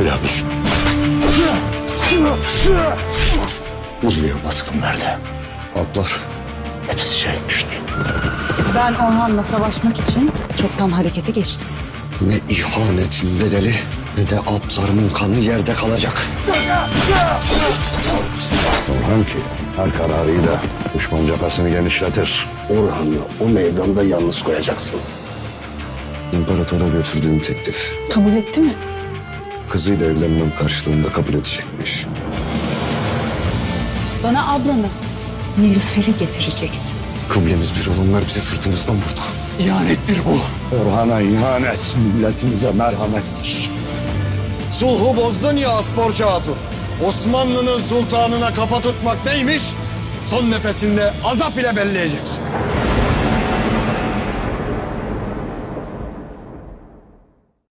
yapıyorsun? Buraya baskın verdi. Atlar. Hepsi şehit düştü. Ben Orhan'la savaşmak için çoktan harekete geçtim. Ne ihanetin bedeli ne de atlarımın kanı yerde kalacak. Orhan ki her kararıyla düşman cephesini genişletir. Orhan'ı o meydanda yalnız koyacaksın. İmparatora götürdüğüm teklif. Kabul etti mi? Kızıyla evlenmem karşılığında kabul edecekmiş. Bana ablanı, Nilüfer'i getireceksin. Kıblemiz bir olanlar bizi sırtımızdan vurdu. İhanettir bu. Orhan'a ihanet, milletimize merhamettir. Sulhu bozdun ya Asporcu Hatun. Osmanlı'nın sultanına kafa tutmak neymiş? Son nefesinde azap ile belleyeceksin.